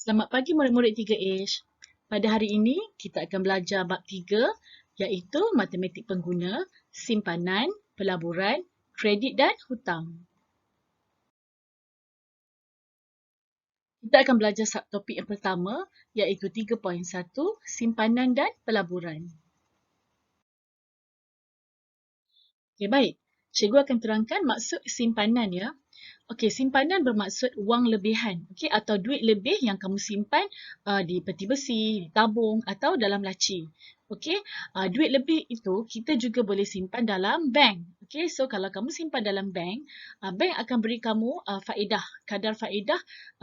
Selamat pagi murid-murid 3H. Pada hari ini kita akan belajar bab 3 iaitu matematik pengguna, simpanan, pelaburan, kredit dan hutang. Kita akan belajar subtopik yang pertama iaitu 3.1 simpanan dan pelaburan. Okey, baik. Cikgu akan terangkan maksud simpanan ya. Okey, simpanan bermaksud wang lebihan, okey, atau duit lebih yang kamu simpan di peti besi, di tabung atau dalam laci. Okey, duit lebih itu kita juga boleh simpan dalam bank. Okey, so kalau kamu simpan dalam bank, bank akan beri kamu faedah, kadar faedah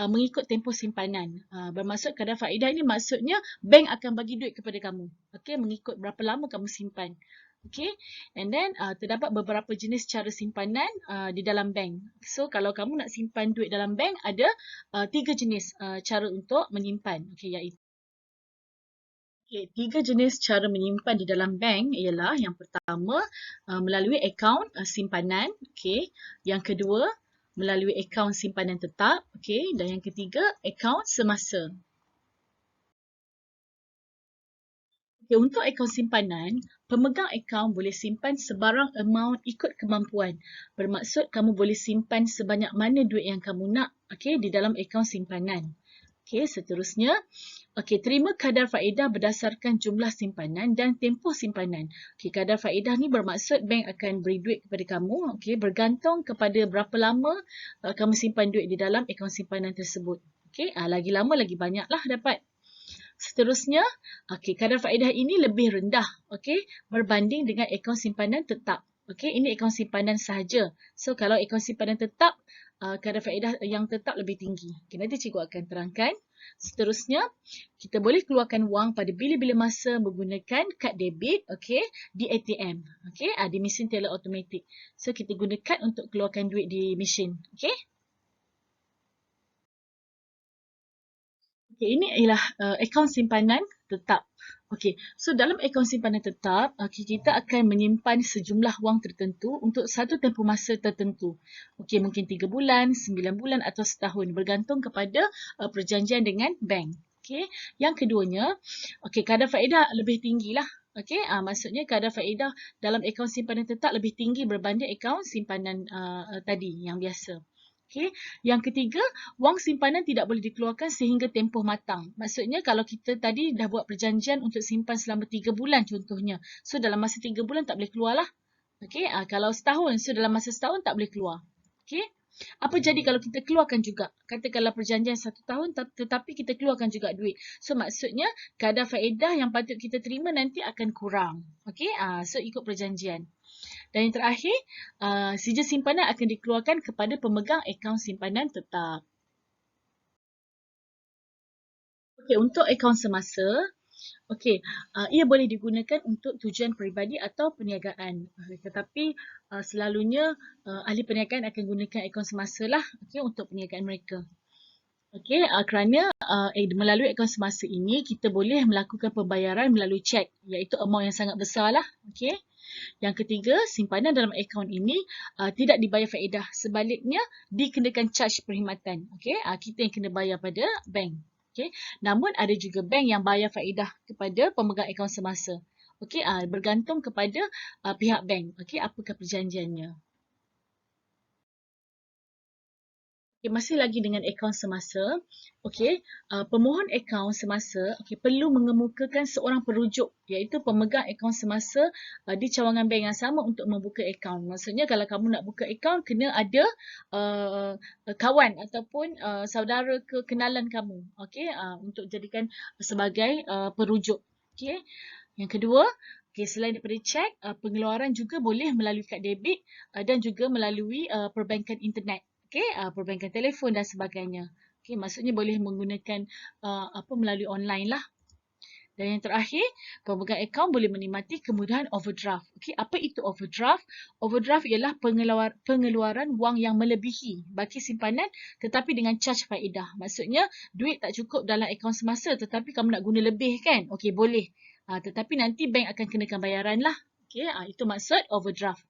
mengikut tempoh simpanan. Bermaksud kadar faedah ini maksudnya bank akan bagi duit kepada kamu. Okey, mengikut berapa lama kamu simpan. Okay, and then terdapat beberapa jenis cara simpanan di dalam bank. So kalau kamu nak simpan duit dalam bank, ada 3 jenis cara untuk menyimpan. Okay, iaitu tiga jenis cara menyimpan di dalam bank ialah yang pertama melalui akaun simpanan, okay. Yang kedua melalui akaun simpanan tetap, okay. Dan yang ketiga akaun semasa. Okay, untuk akaun simpanan, pemegang akaun boleh simpan sebarang amount ikut kemampuan. Bermaksud kamu boleh simpan sebanyak mana duit yang kamu nak, okay, di dalam akaun simpanan. Okay, seterusnya, okay, terima kadar faedah berdasarkan jumlah simpanan dan tempoh simpanan. Okay, kadar faedah ni bermaksud bank akan beri duit kepada kamu, okay, bergantung kepada berapa lama kamu simpan duit di dalam akaun simpanan tersebut. Okay, lagi lama lagi banyaklah dapat. Seterusnya, okey, kadar faedah ini lebih rendah, okey, berbanding dengan akaun simpanan tetap. Okey, ini akaun simpanan sahaja. So, kalau akaun simpanan tetap, kadar faedah yang tetap lebih tinggi. Okay, nanti cikgu akan terangkan. Seterusnya, kita boleh keluarkan wang pada bila-bila masa menggunakan kad debit, okey, di ATM, okey, di mesin teller automatik. So, kita guna kad untuk keluarkan duit di mesin, okey. Okay, ini ialah akaun simpanan tetap. Okey, so dalam akaun simpanan tetap, kita akan menyimpan sejumlah wang tertentu untuk satu tempoh masa tertentu. Okey, mungkin 3 bulan, 9 bulan atau setahun bergantung kepada perjanjian dengan bank. Okey, yang keduanya, okey, kadar faedah lebih tinggilah. Okey, maksudnya kadar faedah dalam akaun simpanan tetap lebih tinggi berbanding akaun simpanan tadi yang biasa. Okey, yang ketiga, wang simpanan tidak boleh dikeluarkan sehingga tempoh matang. Maksudnya kalau kita tadi dah buat perjanjian untuk simpan selama 3 bulan contohnya. So dalam masa 3 bulan tak boleh keluar lah. Okey, kalau setahun, so dalam masa setahun tak boleh keluar. Okey. Apa jadi kalau kita keluarkan juga? Katakanlah perjanjian 1 tahun tetapi kita keluarkan juga duit. So maksudnya kadar faedah yang patut kita terima nanti akan kurang. Okey, so ikut perjanjian. Dan yang terakhir, sijil simpanan akan dikeluarkan kepada pemegang akaun simpanan tetap. Okey, untuk akaun semasa, okey, ia boleh digunakan untuk tujuan peribadi atau perniagaan. Tetapi selalunya ahli perniagaan akan gunakan akaun semasa lah, okey, untuk perniagaan mereka. Okey, kerana melalui akaun semasa ini kita boleh melakukan pembayaran melalui cek, iaitu amount yang sangat besar lah. Okey. Yang ketiga, simpanan dalam akaun ini tidak dibayar faedah. Sebaliknya, dikenakan charge perkhidmatan. Okey, kita yang kena bayar pada bank. Okey, namun ada juga bank yang bayar faedah kepada pemegang akaun semasa. Okey, bergantung kepada pihak bank. Okey, apakah perjanjiannya. Okay, masih lagi dengan akaun semasa. Okey, pemohon akaun semasa perlu mengemukakan seorang perujuk iaitu pemegang akaun semasa di cawangan bank yang sama untuk membuka akaun. Maksudnya kalau kamu nak buka akaun kena ada kawan ataupun saudara kenalan kamu. Okey, untuk jadikan sebagai perujuk. Okey. Yang kedua, selain daripada cek, pengeluaran juga boleh melalui kad debit dan juga melalui perbankan internet. Okey, perbankan telefon dan sebagainya. Okey, maksudnya boleh menggunakan melalui online lah. Dan yang terakhir, pemegang akaun boleh menikmati kemudahan overdraft. Okey, apa itu overdraft? Overdraft ialah pengeluaran wang yang melebihi baki simpanan tetapi dengan charge faedah. Maksudnya, duit tak cukup dalam akaun semasa tetapi kamu nak guna lebih kan? Okey, boleh. Tetapi nanti bank akan kenakan bayaran lah. Okey, itu maksud overdraft.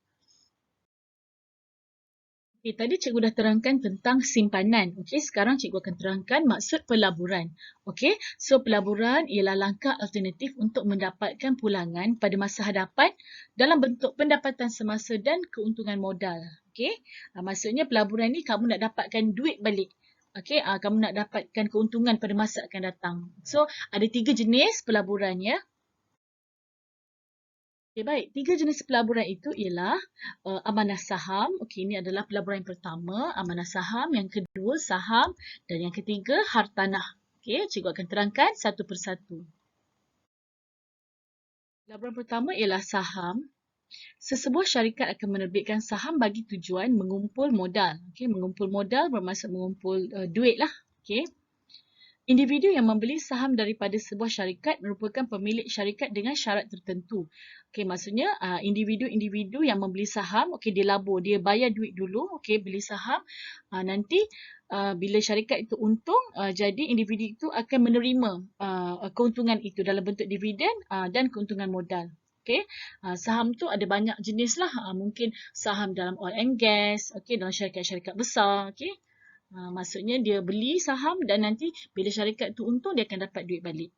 Okay, tadi cikgu dah terangkan tentang simpanan. Okey, sekarang cikgu akan terangkan maksud pelaburan. Okey, so pelaburan ialah langkah alternatif untuk mendapatkan pulangan pada masa hadapan dalam bentuk pendapatan semasa dan keuntungan modal. Okey, maksudnya pelaburan ni kamu nak dapatkan duit balik. Okey, kamu nak dapatkan keuntungan pada masa akan datang. So, ada 3 jenis pelaburan ya. Okay, baik. 3 jenis pelaburan itu ialah amanah saham. Okey, ini adalah pelaburan yang pertama, amanah saham. Yang kedua, saham. Dan yang ketiga, hartanah. Okey, cikgu akan terangkan satu persatu. Pelaburan pertama ialah saham. Sesebuah syarikat akan menerbitkan saham bagi tujuan mengumpul modal. Okey, mengumpul modal bermaksud mengumpul duit lah. Okey. Individu yang membeli saham daripada sebuah syarikat merupakan pemilik syarikat dengan syarat tertentu. Okey, maksudnya individu-individu yang membeli saham, okey, dia labur, dia bayar duit dulu, okey, beli saham. Nanti bila syarikat itu untung, jadi individu itu akan menerima keuntungan itu dalam bentuk dividen dan keuntungan modal. Okey, saham tu ada banyak jenis lah. Mungkin saham dalam oil and gas, okey, dalam syarikat-syarikat besar, okey. Maksudnya dia beli saham dan nanti bila syarikat tu untung dia akan dapat duit balik.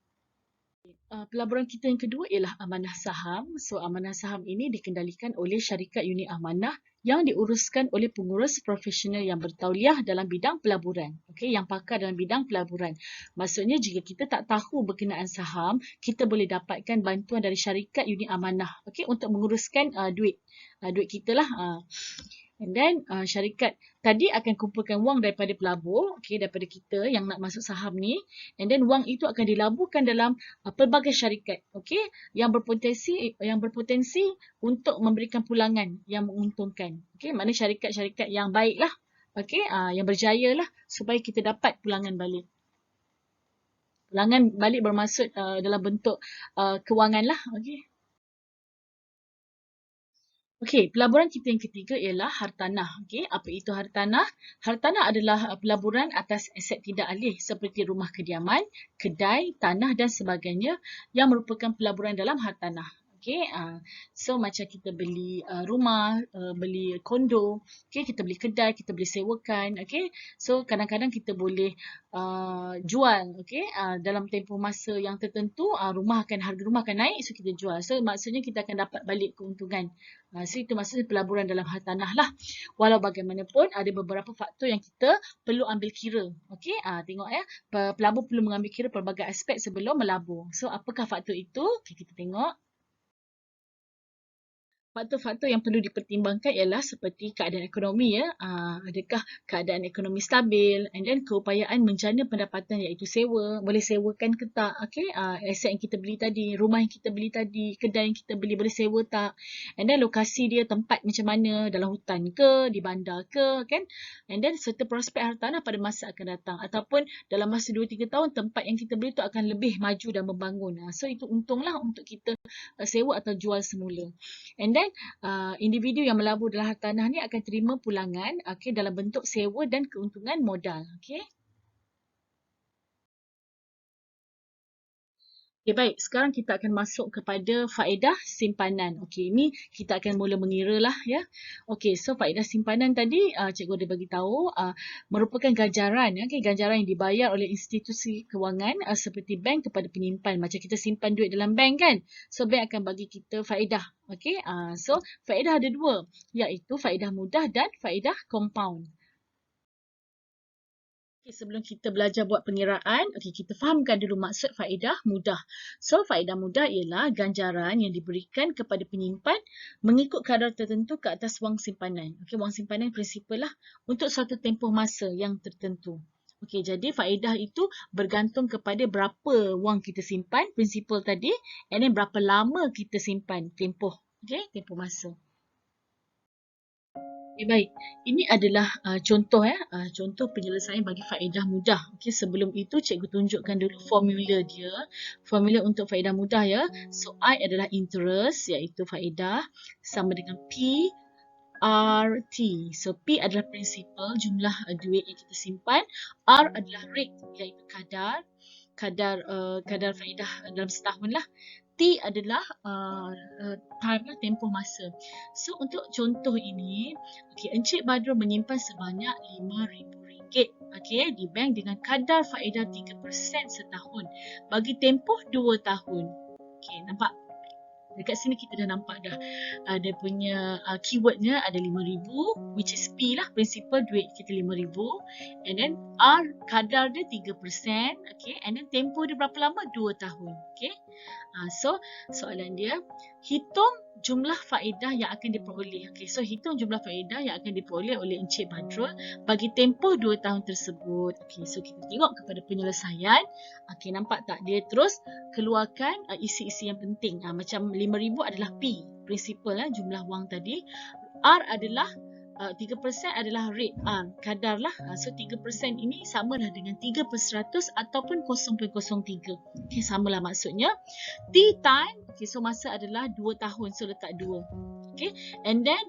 Pelaburan kita yang kedua ialah amanah saham. So amanah saham ini dikendalikan oleh syarikat unit amanah yang diuruskan oleh pengurus profesional yang bertauliah dalam bidang pelaburan. Okey, yang pakar dalam bidang pelaburan. Maksudnya jika kita tak tahu berkenaan saham, kita boleh dapatkan bantuan dari syarikat unit amanah, okey, untuk menguruskan duit kita lah. And then syarikat tadi akan kumpulkan wang daripada pelabur, okay, daripada kita yang nak masuk saham ni. And then wang itu akan dilaburkan dalam pelbagai syarikat, okay, yang berpotensi untuk memberikan pulangan yang menguntungkan. Okay, maknanya syarikat-syarikat yang baik lah, okay, yang berjaya lah supaya kita dapat pulangan balik. Pulangan balik bermaksud dalam bentuk kewangan lah, okay. Okey, pelaburan kita yang ketiga ialah hartanah. Okey, apa itu hartanah? Hartanah adalah pelaburan atas aset tidak alih seperti rumah kediaman, kedai, tanah dan sebagainya yang merupakan pelaburan dalam hartanah. Okey, so macam kita beli rumah, beli kondo, okey, kita beli kedai, kita boleh sewakan, okey. So kadang-kadang kita boleh jual, okey, dalam tempoh masa yang tertentu, harga rumah akan naik, so kita jual. So maksudnya kita akan dapat balik keuntungan. So itu maksudnya pelaburan dalam hartanah lah. Walau bagaimanapun ada beberapa faktor yang kita perlu ambil kira. Okey, tengok ya. Pelabur perlu mengambil kira pelbagai aspek sebelum melabur. So apakah faktor itu? Okay, kita tengok. Faktor-faktor yang perlu dipertimbangkan ialah seperti keadaan ekonomi ya. Adakah keadaan ekonomi stabil, and then keupayaan menjana pendapatan iaitu sewa, boleh sewakan ke tak, okay? Aset yang kita beli tadi, rumah yang kita beli tadi, kedai yang kita beli boleh sewa tak, and then lokasi dia tempat macam mana, dalam hutan ke, di bandar ke, kan? And then serta prospek hartanah pada masa akan datang ataupun dalam masa 2-3 tahun tempat yang kita beli tu akan lebih maju dan membangun. So itu untunglah untuk kita sewa atau jual semula. And then individu yang melabur dalam hartanah ni akan terima pulangan, okay, dalam bentuk sewa dan keuntungan modal. Okay. Okay, baik. Sekarang kita akan masuk kepada faedah simpanan. Okey, ini kita akan mula mengira lah ya. Okey, so faedah simpanan tadi cikgu ada bagi tahu merupakan ganjaran, okay, ganjaran yang dibayar oleh institusi kewangan seperti bank kepada penyimpan. Macam kita simpan duit dalam bank kan. So bank akan bagi kita faedah. Okey, so faedah ada dua, iaitu faedah mudah dan faedah compound. Okay, sebelum kita belajar buat pengiraan, okay, kita fahamkan dulu maksud faedah mudah. So, faedah mudah ialah ganjaran yang diberikan kepada penyimpan mengikut kadar tertentu ke atas wang simpanan. Okay, wang simpanan prinsipal lah untuk suatu tempoh masa yang tertentu. Okay, jadi faedah itu bergantung kepada berapa wang kita simpan, prinsipal tadi, and then berapa lama kita simpan tempoh. Okay, tempoh masa. Okay, baik. Ini adalah contoh contoh penyelesaian bagi faedah mudah. Okey, sebelum itu cikgu tunjukkan dulu formula dia. Formula untuk faedah mudah ya. So I adalah interest iaitu faedah sama dengan P R T. So P adalah principal, jumlah duit yang kita simpan. R adalah rate iaitu kadar faedah dalam setahun lah. T adalah time lah, tempoh masa. So untuk contoh ini, Encik Badrul menyimpan sebanyak RM5,000 di bank dengan kadar faedah 3% setahun bagi tempoh 2 tahun. Nampak? Dekat sini kita dah nampak dah dia punya keywordnya ada 5,000, which is P lah, principal duit kita 5,000, and then R kadar dia 3%, and then tempoh dia berapa lama? 2 tahun. So soalan dia, hitung jumlah faedah yang akan diperoleh. So hitung jumlah faedah yang akan diperoleh oleh Encik Badrul bagi tempoh 2 tahun tersebut. So kita tengok kepada penyelesaian. Nampak tak? Dia terus keluarkan isi-isi yang penting. Macam 5,000 adalah P, principal jumlah wang tadi. R adalah 3% adalah rate R, kadar lah. So 3% ini samalah dengan 3/100 ataupun 0.03. Samalah maksudnya. T time, so masa adalah 2 tahun, so letak 2. And then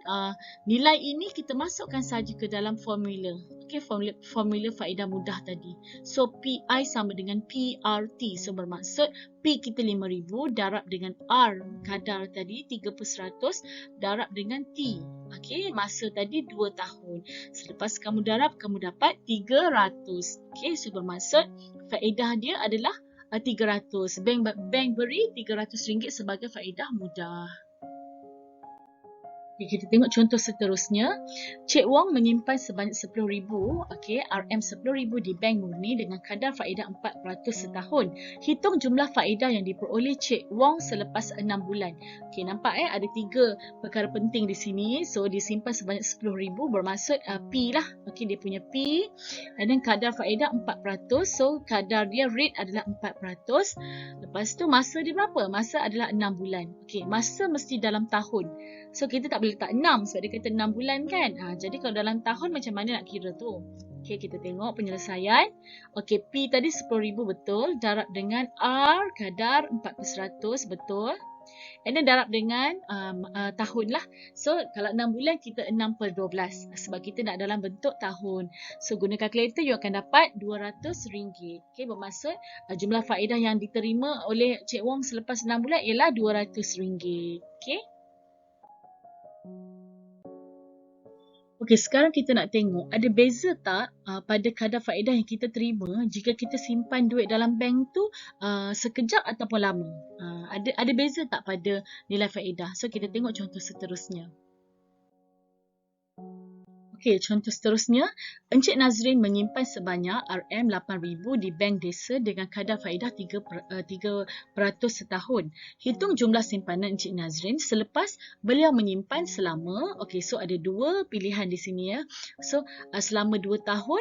nilai ini kita masukkan saja ke dalam formula. Formula faedah mudah tadi. So PI sama dengan PRT. So bermaksud P kita 5,000 darab dengan R kadar tadi 3/100 darab dengan T. Masa tadi 2 tahun. Selepas kamu darab, kamu dapat 300. So bermaksud faedah dia adalah 300. Bank beri RM300 sebagai faedah mudah. Kita tengok contoh seterusnya. Cik Wong menyimpan sebanyak RM10,000, RM10,000 di bank murni dengan kadar faedah 4% setahun. Hitung jumlah faedah yang diperoleh Cik Wong selepas 6 bulan. Nampak ada 3 perkara penting di sini. So dia simpan sebanyak RM10,000 bermaksud P lah. Dia punya P. Dan kadar faedah 4%. So kadar dia rate adalah 4%. Lepas tu masa dia berapa? Masa adalah 6 bulan. Masa mesti dalam tahun. So kita tak boleh letak 6 sebab dia kata 6 bulan kan. Jadi kalau dalam tahun macam mana nak kira tu? Kita tengok penyelesaian. P tadi RM10,000 betul. Darab dengan R kadar 4% betul. And then darab dengan tahun lah. So kalau 6 bulan kita 6/12 sebab kita nak dalam bentuk tahun. So guna kalkulator you akan dapat RM200. Bermaksud jumlah faedah yang diterima oleh Cik Wong selepas 6 bulan ialah RM200. Sekarang kita nak tengok ada beza tak pada kadar faedah yang kita terima jika kita simpan duit dalam bank tu sekejap ataupun lama. Ada beza tak pada nilai faedah? So kita tengok contoh seterusnya. Contoh seterusnya, Encik Nazrin menyimpan sebanyak RM8,000 di bank desa dengan kadar faedah 3% setahun. Hitung jumlah simpanan Encik Nazrin selepas beliau menyimpan selama, so ada 2 pilihan di sini ya. So selama 2 tahun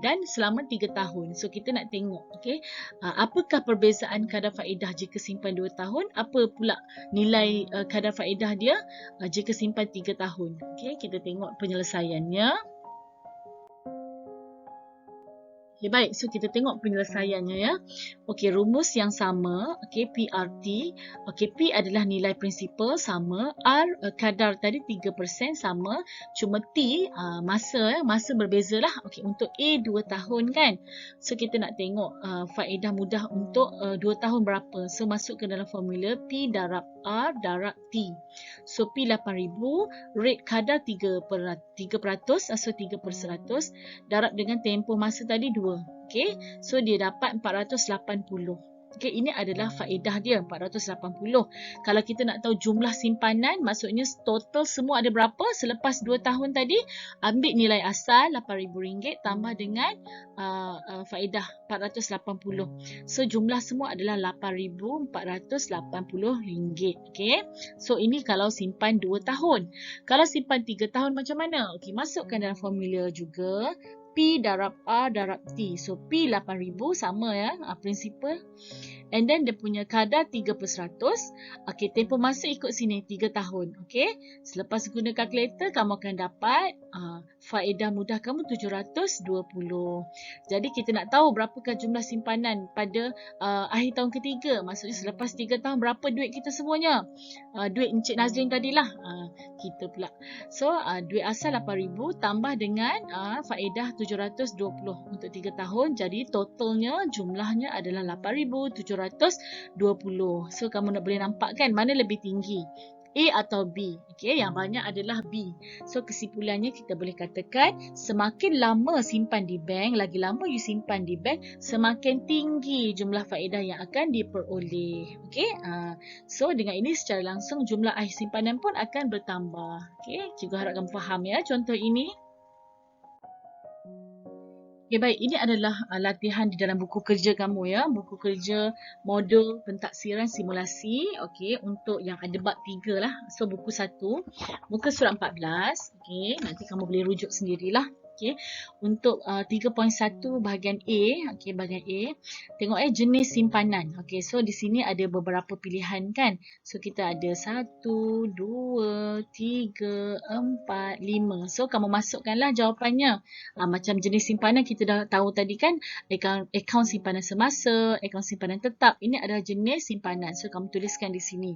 dan selama 3 tahun. So kita nak tengok apakah perbezaan kadar faedah jika simpan 2 tahun, apa pula nilai kadar faedah dia jika simpan 3 tahun. Kita tengok penyelesaiannya. Baik, so kita tengok penyelesaiannya ya. Rumus yang sama, PRT. P adalah nilai prinsipal sama, R kadar tadi 3% sama, cuma T masa berbezalah. Untuk A 2 tahun kan. So kita nak tengok faedah mudah untuk 2 tahun berapa. So masuk ke dalam formula P darab R darab T. So P 8,000, rate kadar 3%, so 3/100 darab dengan tempoh masa tadi 2. So dia dapat 480. Ini adalah faedah dia 480. Kalau kita nak tahu jumlah simpanan, maksudnya total semua ada berapa selepas 2 tahun tadi, ambil nilai asal RM8,000 tambah dengan faedah 480. So jumlah semua adalah RM8,480. So ini kalau simpan 2 tahun. Kalau simpan 3 tahun macam mana? Masukkan dalam formula juga. P darab R darab T. So P 8,000 sama ya, prinsipal. And then dia punya kadar 3%. Tempoh masa ikut sini 3 tahun. Selepas guna kalkulator kamu akan dapat faedah mudah kamu 720. Jadi kita nak tahu berapakah jumlah simpanan pada akhir tahun ketiga. Maksudnya selepas 3 tahun berapa duit kita semuanya. Duit Encik Nazrin tadilah. Kita pula. So duit asal 8,000 tambah dengan faedah 720 untuk 3 tahun. Jadi totalnya jumlahnya adalah 8,720. 120. So kamu nak boleh nampak kan mana lebih tinggi, A atau B. Okey, yang banyak adalah B. So kesimpulannya kita boleh katakan semakin lama simpan di bank, lagi lama you simpan di bank, semakin tinggi jumlah faedah yang akan diperoleh. Okey, so dengan ini secara langsung jumlah akhir simpanan pun akan bertambah. Okey, cikgu harap kamu faham ya contoh ini. Okay, baik. Ini adalah latihan di dalam buku kerja kamu ya. Buku kerja modul pentaksiran simulasi. Okay, untuk yang ada bab 3 lah. So, buku 1. Muka surat 14. Okay, nanti kamu boleh rujuk sendirilah. Okay, untuk 3.1 bahagian A. Okay, bahagian A. Tengok jenis simpanan. Okay, so di sini ada beberapa pilihan kan. So, kita ada 1, 2, 3, 4, 5. So, kamu masukkanlah jawapannya. Macam jenis simpanan kita dah tahu tadi kan, akaun simpanan semasa, akaun simpanan tetap. Ini adalah jenis simpanan. So kamu tuliskan di sini.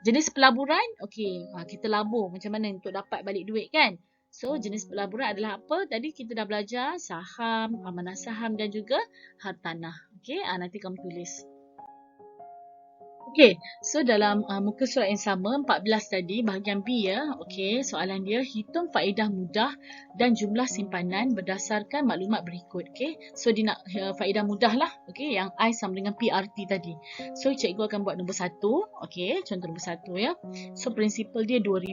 Jenis pelaburan, okey, kita labur macam mana untuk dapat balik duit kan. So jenis pelaburan adalah apa? Tadi kita dah belajar saham, amanah saham dan juga hartanah. Okey, nanti kamu tulis. Okey, so dalam muka surat yang sama, 14 tadi, bahagian B ya. Okey, soalan dia, hitung faedah mudah dan jumlah simpanan berdasarkan maklumat berikut. Okey, so dia nak faedah mudah lah. Okey, yang I sama dengan PRT tadi. So, cikgu akan buat nombor 1. Okey, contoh nombor 1 ya. So, prinsipal dia 2,000.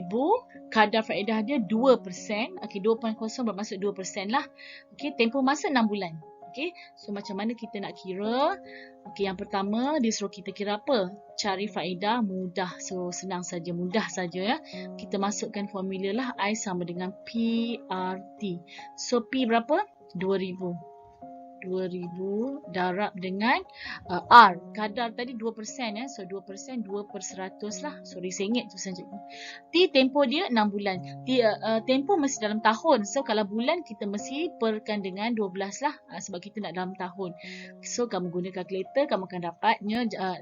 Kadar faedah dia 2%. Okey, 2.0 bermaksud 2% lah. Okey, tempoh masa 6 bulan. Okey, so macam mana kita nak kira? Okey, yang pertama dia suruh kita kira apa? Cari faedah mudah. So senang saja, mudah saja ya. Kita masukkan formula lah, I sama dengan PRT. So P berapa? 2,000. 2,000 darab dengan R. Kadar tadi 2% ya. So 2%, 2/100 lah. Sorry, sengit tu saja. T tempoh dia 6 bulan. Tempoh mesti dalam tahun. So kalau bulan kita mesti perkan dengan 12 lah. Sebab kita nak dalam tahun. So kamu guna kalkulator, kamu akan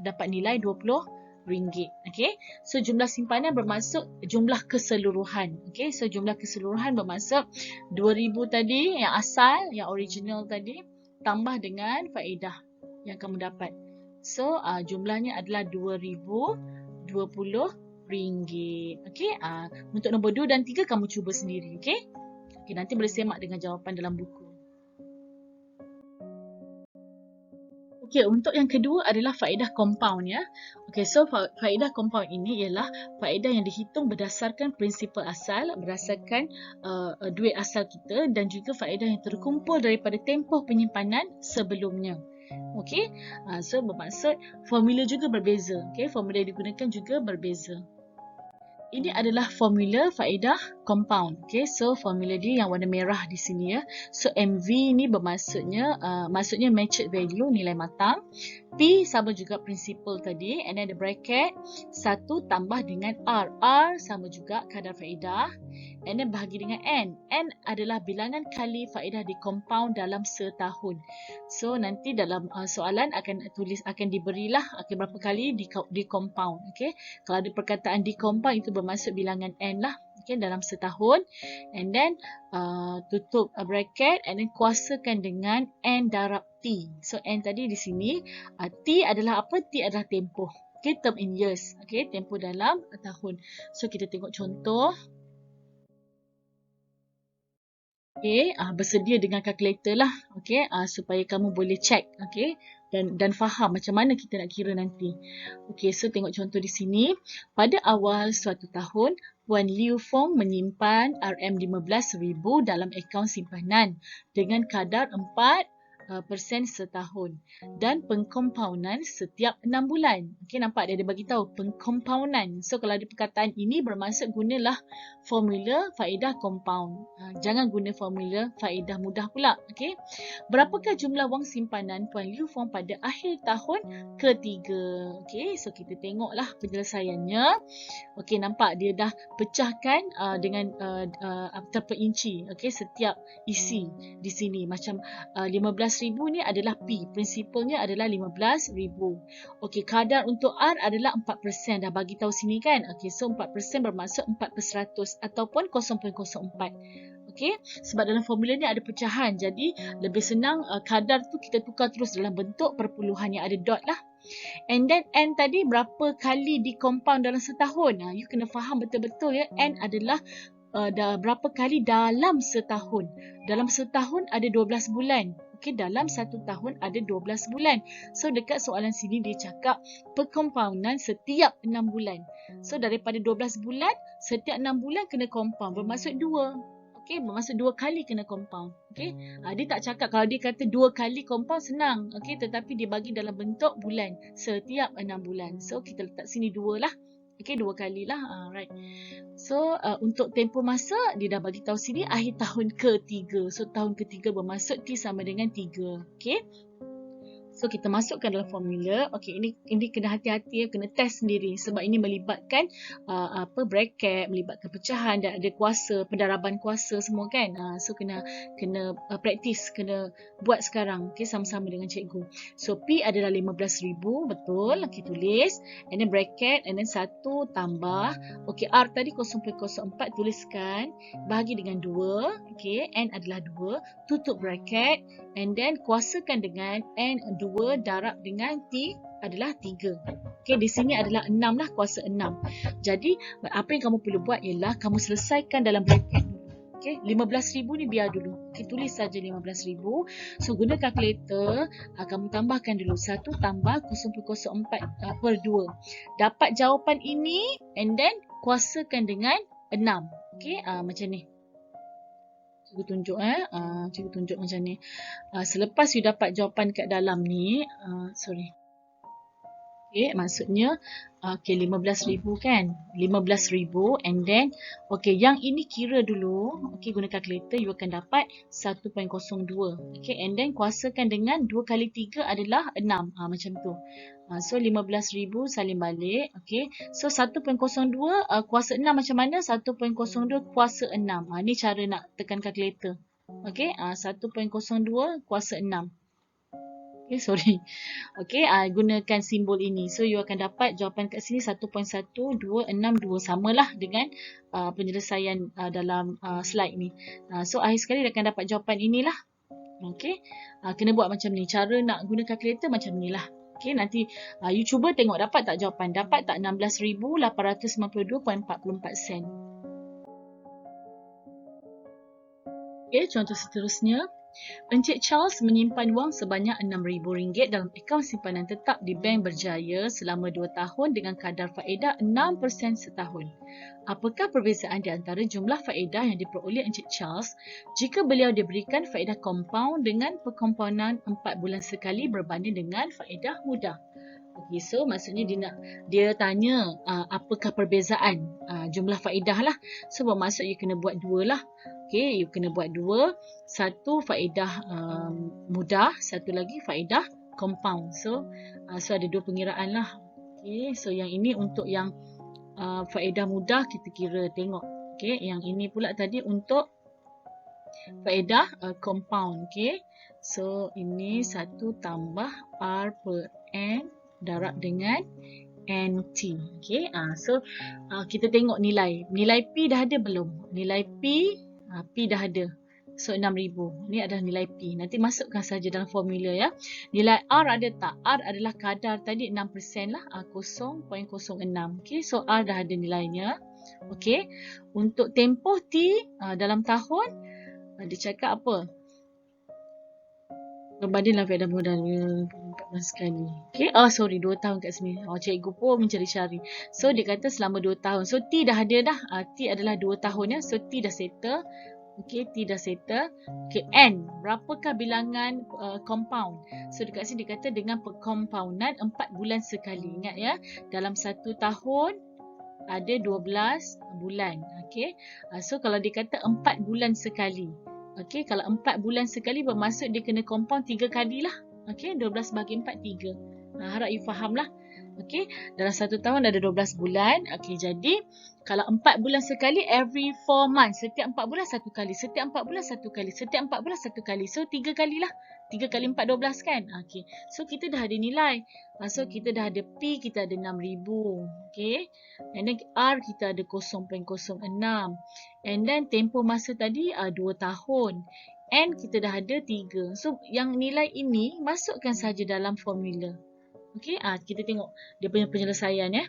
dapat nilai RM20. Okay. So jumlah simpanan bermaksud jumlah keseluruhan. Okay. So jumlah keseluruhan bermaksud 2,000 tadi yang asal, yang original tadi, tambah dengan faedah yang kamu dapat. So jumlahnya adalah RM2,020. Okey, untuk nombor 2 dan 3 kamu cuba sendiri, okey? Okey, nanti boleh semak dengan jawapan dalam buku. Okey, untuk yang kedua adalah faedah compound ya. Okey, so faedah compound ini ialah faedah yang dihitung berdasarkan prinsipal asal, berdasarkan duit asal kita dan juga faedah yang terkumpul daripada tempoh penyimpanan sebelumnya. Okey, so bermaksud formula juga berbeza. Okey, formula yang digunakan juga berbeza. Ini adalah formula faedah compound. Okay, so formula dia yang warna merah di sini ya. So MV ni bermaksudnya, maksudnya matured value, nilai matang. P sama juga prinsipal tadi. And then the bracket 1 tambah dengan R. R sama juga kadar faedah. And then bahagi dengan N. N adalah bilangan kali faedah di compound dalam setahun. So nanti dalam soalan akan diberilah berapa kali di compound. Okay. Kalau ada perkataan di compound itu bermaksud bilangan N lah. Okay, dalam setahun. And then tutup bracket and then kuasakan dengan N darab T. So N tadi di sini. T adalah apa? T adalah tempoh. Okay, term in years. Okay, tempoh dalam tahun. So kita tengok contoh. Okay, bersedia dengan kalkulator lah. Okay, supaya kamu boleh check. Okay, dan faham macam mana kita nak kira nanti. Okay, so tengok contoh di sini. Pada awal suatu tahun, Puan Liu Fong menyimpan RM15,000 dalam akaun simpanan dengan kadar 4% setahun dan pengkompaunan setiap 6 bulan. Okey, nampak dia ada bagi tahu pengkompaunan. So kalau ada perkataan ini bermaksud gunalah formula faedah compound. Jangan guna formula faedah mudah pula. Okey. Berapakah jumlah wang simpanan Puan Liu Fong pada akhir tahun ketiga? Okey, so kita tengoklah penyelesaiannya. Okey, nampak dia dah pecahkan dengan terperinci. Okey, setiap isi di sini macam 15,000 ni adalah P. Prinsipalnya adalah 15,000. Okey, kadar untuk R adalah 4%. Dah bagi tahu sini kan? Okey, so 4% bermaksud 4/100 ataupun 0.04. Okey, sebab dalam formula ni ada pecahan. Jadi lebih senang kadar tu kita tukar terus dalam bentuk perpuluhan yang ada dot lah. And then N tadi berapa kali di compound dalam setahun. You kena faham betul-betul ya. N adalah berapa kali dalam setahun. Dalam setahun ada 12 bulan. Okey, dalam satu tahun ada 12 bulan. So dekat soalan sini dia cakap percompoundan setiap 6 bulan. So daripada 12 bulan, setiap 6 bulan kena compound. Bermaksud 2. Okey, bermaksud 2 kali kena compound. Okey, dia tak cakap kalau dia kata 2 kali compound senang. Okey, tetapi dia bagi dalam bentuk bulan setiap 6 bulan. So kita letak sini 2 lah. Okey, 2 kali lah. Right. So untuk tempoh masa dia dah bagi tahu sini akhir tahun ketiga. So tahun ketiga bermaksud T sama dengan 3. Okey. So kita masukkan dalam formula. Okey, ini kena hati-hati ya, kena test sendiri sebab ini melibatkan bracket, melibatkan pecahan dan ada kuasa, pendaraban kuasa semua kan. So kena practice, kena buat sekarang. Okey, sama-sama dengan cikgu. So P adalah 15,000, betul. Okey, tulis. And then bracket and then 1 tambah. Okey, R tadi 0.04 tuliskan, bahagi dengan 2. Okey, N adalah 2, tutup bracket and then kuasakan dengan N 2 darab dengan T adalah 3. Okey, di sini adalah 6 lah, kuasa 6. Jadi, apa yang kamu perlu buat ialah kamu selesaikan dalam bracket. Okey, 15,000 ni biar dulu. Okey, tulis saja 15,000. So, guna kalkulator, kamu tambahkan dulu 1 tambah 0.04 per 2. Dapat jawapan ini and then kuasakan dengan 6. Okey, macam ni. Cikgu tunjuk cikgu tunjuk macam ni. Selepas you dapat jawapan kat dalam ni, sorry. Okey, maksudnya okey 15,000 kan? 15,000 and then okey yang ini kira dulu. Okey, guna kalkulator you akan dapat 1.02. Okey, and then kuasakan dengan 2 kali 3 adalah 6. Macam tu. So 15,000 salin balik. Okey. So 1.02 kuasa 6 macam mana? 1.02 kuasa 6. Ni cara nak tekan kalkulator. Okey. 1.02 kuasa 6. Okay, sorry. Okay, gunakan simbol ini. So, you akan dapat jawapan kat sini 1.1262. Samalah dengan penyelesaian dalam slide ni. So, akhir sekali dia akan dapat jawapan inilah. Okay, kena buat macam ni. Cara nak guna kalkulator macam ni lah. Okay, nanti you cuba tengok dapat tak jawapan. Dapat tak 16,892.44 sen. Okay, contoh seterusnya. Encik Charles menyimpan wang sebanyak RM6,000 dalam akaun simpanan tetap di Bank Berjaya selama 2 tahun dengan kadar faedah 6% setahun. Apakah perbezaan di antara jumlah faedah yang diperoleh Encik Charles jika beliau diberikan faedah compound dengan perkompoundan 4 bulan sekali berbanding dengan faedah mudah? Okay, so maksudnya dia tanya apakah perbezaan jumlah faedah lah. So bermaksud you kena buat 2 lah. Okay, you kena buat 2. Satu faedah mudah, satu lagi faedah compound. So ada 2 pengiraan lah. Okay, so yang ini untuk yang faedah mudah kita kira tengok. Okay, yang ini pula tadi untuk faedah compound. Okay, so ini 1 tambah R per N darab dengan NT. Okay, so kita tengok nilai. Nilai P dah ada belum? Nilai P dah ada. So 6,000. Ni adalah nilai P. Nanti masukkan saja dalam formula ya. Nilai R ada tak? R adalah kadar tadi 6% lah. 0.06. Okay, so R dah ada nilainya. Okay. Untuk tempoh T dalam tahun, dia cakap apa? Berbandinglah faedah modal 14 kali. Okay. Sorry, 2 tahun kat sini. Cikgu pun mencari-cari. So, dia kata selama 2 tahun. So, T dah ada dah. T adalah 2 tahun ya. So, T dah settle. Okay, T dah settle. Okay, N. Berapakah bilangan compound? So, dekat sini dia kata dengan perkompoundan 4 bulan sekali. Ingat ya. Dalam 1 tahun ada 12 bulan. Okay. So, kalau dia kata 4 bulan sekali. Okay, kalau 4 bulan sekali bermaksud dia kena compound 3 kali lah. Okay, 12 bagi 4, 3. Harap you faham lah. Okay, dalam 1 tahun ada 12 bulan. Okay, jadi kalau 4 bulan sekali, every 4 months. Setiap 4 bulan 1 kali. Setiap 4 bulan 1 kali. Setiap 4 bulan 1 kali. So, 3 kali lah. 3 kali 4, 12 kan? Okay. So, kita dah ada nilai. So, kita dah ada P, kita ada 6,000. Okay. And then R kita ada 0.06. And then tempoh masa tadi 2 tahun. N kita dah ada 3. So, yang nilai ini masukkan saja dalam formula. Okay. Kita tengok dia punya penyelesaian ya.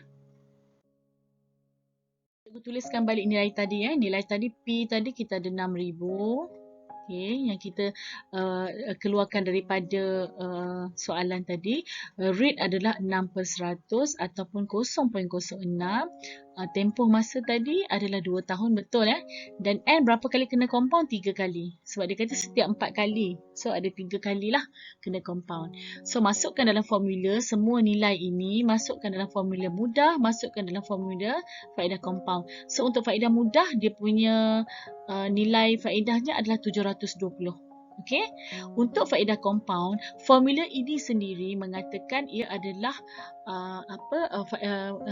Cikgu tuliskan balik nilai tadi ya. Nilai tadi P tadi kita ada 6,000. Okay, yang kita keluarkan daripada soalan tadi. Rate adalah 6% ataupun 0.06. Tempoh masa tadi adalah 2 tahun, betul ya. Dan N berapa kali kena compound? 3 kali. Sebab dia kata setiap 4 kali. So ada 3 kali lah kena compound. So masukkan dalam formula semua nilai ini, masukkan dalam formula mudah, masukkan dalam formula faedah compound. So untuk faedah mudah dia punya nilai faedahnya adalah 720. Okey. Untuk faedah compound, formula ini sendiri mengatakan ia adalah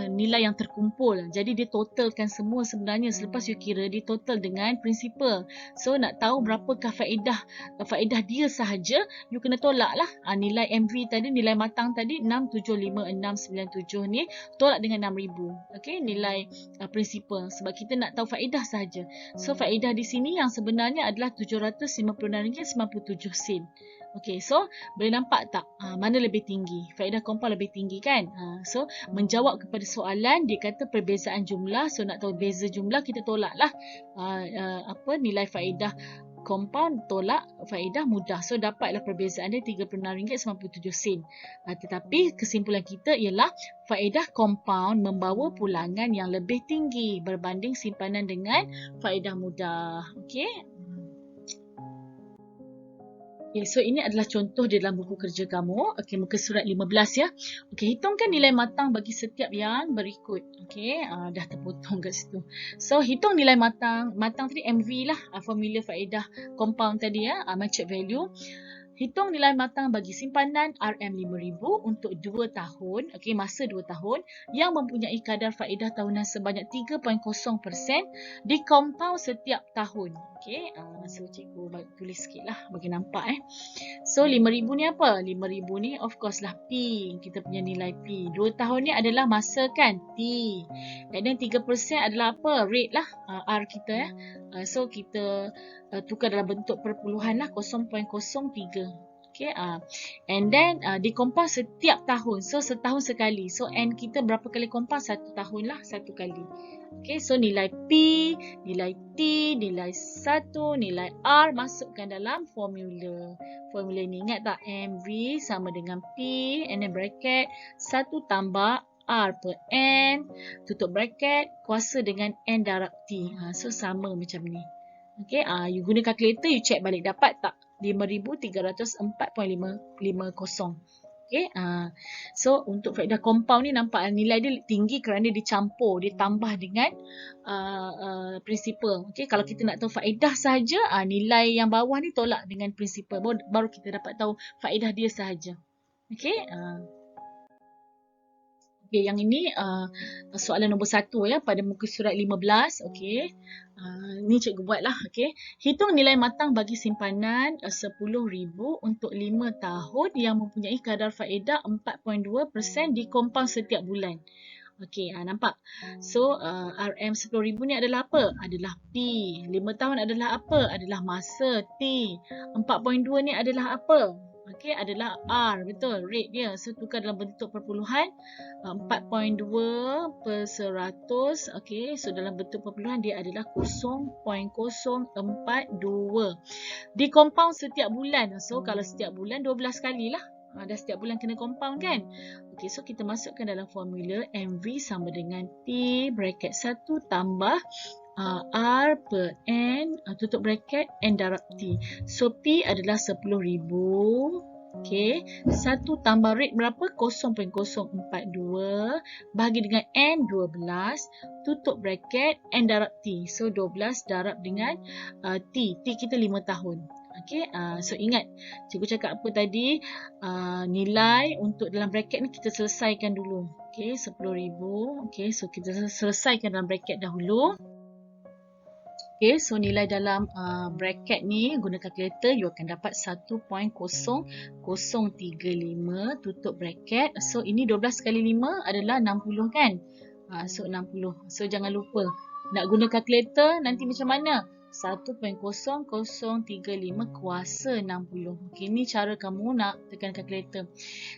nilai yang terkumpul. Jadi dia totalkan semua sebenarnya selepas you kira dia total dengan prinsipal. So nak tahu berapakah faedah dia sahaja, you kena tolak lah. Nilai MV tadi, nilai matang tadi 675,697 ni tolak dengan 6,000. Okey, nilai prinsipal sebab kita nak tahu faedah sahaja. So faedah di sini yang sebenarnya adalah RM756.97. Okey, so boleh nampak tak mana lebih tinggi? Faedah compound lebih tinggi kan? So menjawab kepada soalan dia kata perbezaan jumlah. So nak tahu beza jumlah kita tolaklah nilai faedah compound tolak faedah mudah. So dapatlah perbezaan dia RM36.97. Tetapi kesimpulan kita ialah faedah compound membawa pulangan yang lebih tinggi berbanding simpanan dengan faedah mudah. Okey. Okay, so ini adalah contoh di dalam buku kerja kamu. Okey, muka surat 15 ya. Okey, hitungkan nilai matang bagi setiap yang berikut. Okey, dah terpotong kat situ. So, hitung nilai matang. Matang tadi MV lah, formula faedah compound tadi ya, matured value. Hitung nilai matang bagi simpanan RM5,000 untuk 2 tahun, okey, masa 2 tahun yang mempunyai kadar faedah tahunan sebanyak 3.0% dikompaun setiap tahun. Okey, so cikgu tulis sikit lah bagi nampak So RM5,000 ni apa? RM5,000 ni of course lah P, kita punya nilai P. 2 tahun ni adalah masa kan? T. Dan 3% adalah apa? Rate lah, R kita ya. So kita tukar dalam bentuk perpuluhan lah 0.03. Okay, and then dikompon setiap tahun. So setahun sekali. So N kita berapa kali kompon? 1 tahun lah, 1 kali. Okay, so nilai P, nilai T, nilai 1, nilai R masukkan dalam formula. Formula ni ingat tak? MV sama dengan P and then bracket 1 tambah R per N, tutup bracket, kuasa dengan N darab T. So sama macam ni. Okay, you guna calculator, you check balik dapat tak? 5,304.550. Okay, so untuk faedah compound ni nampak nilai dia tinggi kerana dia campur, dia tambah dengan prinsipal. Okay, kalau kita nak tahu faedah sahaja, nilai yang bawah ni tolak dengan prinsipal, baru kita dapat tahu faedah dia sahaja. Okay, okay, yang ini soalan nombor 1 ya pada muka surat 15. Okay, ni cikgu buat lah. Okay, hitung nilai matang bagi simpanan RM10,000 untuk 5 tahun yang mempunyai kadar faedah 4.2% dikompaun setiap bulan. Okey, nampak? So, RM10,000 ni adalah apa? Adalah P. 5 tahun adalah apa? Adalah masa T. 4.2 ni adalah apa? Okey, adalah R. Betul, rate dia. So, tukar dalam bentuk perpuluhan. 4.2 per 100. Okey, so dalam bentuk perpuluhan dia adalah 0.042. Dikompaun setiap bulan. So, kalau setiap bulan 12 kali lah. Dah setiap bulan kena compound kan? Okey, so kita masukkan dalam formula MV sama dengan P bracket 1 tambah R per N, tutup bracket, N darab T. So, P adalah RM10,000. Okey, 1 tambah rate berapa? 0.042 bahagi dengan N 12, tutup bracket, N darab T. So, 12 darab dengan T. T kita 5 tahun. Okey, so ingat cikgu cakap apa tadi? Nilai untuk dalam bracket ni kita selesaikan dulu. Okey, RM10,000. Okey, so kita selesaikan dalam bracket dahulu. Okay, so nilai dalam bracket ni guna kalkulator you akan dapat 1.0035 tutup bracket. So ini 12 kali 5 adalah 60 kan? So 60. So jangan lupa nak guna kalkulator nanti macam mana? 1.0035 kuasa 60. Okay, ni cara kamu nak tekan kalkulator.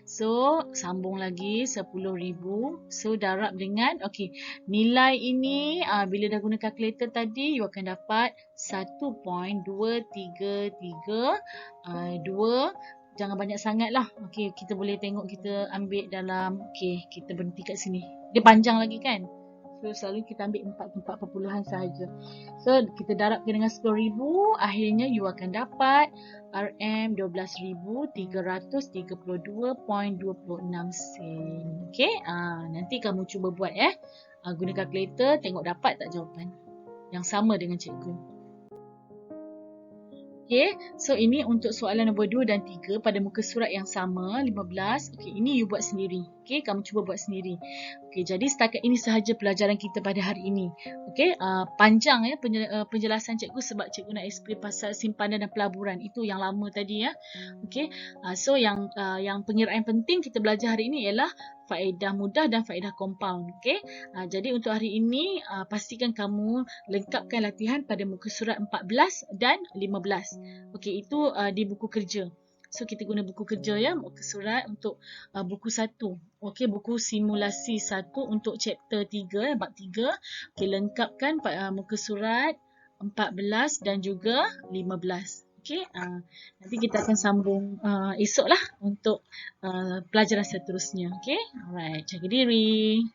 So sambung lagi 10,000. So darab dengan nilai ini bila dah guna kalkulator tadi you akan dapat 1.233 jangan banyak sangat lah. Okay, kita boleh tengok kita ambil dalam kita berhenti kat sini. Dia panjang lagi kan? So selalu kita ambil 4 perpuluhan sahaja. So kita darabkan dengan 10,000, akhirnya you akan dapat RM 12,332.26 sen. Okay, nanti kamu cuba buat guna kalkulator, tengok dapat tak jawapan yang sama dengan cikgu. Okay, so ini untuk soalan nombor 2 dan 3 pada muka surat yang sama, 15. Okay, ini you buat sendiri. Okay, kamu cuba buat sendiri. Okay, jadi setakat ini sahaja pelajaran kita pada hari ini. Okay, panjang penjelasan cikgu sebab cikgu nak explain pasal simpanan dan pelaburan. Itu yang lama tadi ya. Okay, so yang pengiraan penting kita belajar hari ini ialah faedah mudah dan faedah compound. Okay, jadi untuk hari ini pastikan kamu lengkapkan latihan pada muka surat 14 dan 15. Okay, itu di buku kerja. So kita guna buku kerja ya, muka surat untuk buku 1. Okay, buku simulasi 1 untuk chapter 3, bab 3. Okay, lengkapkan muka surat 14 dan juga 15. Okay, nanti kita akan sambung esok lah untuk pelajaran seterusnya. Okay, alright, jaga diri.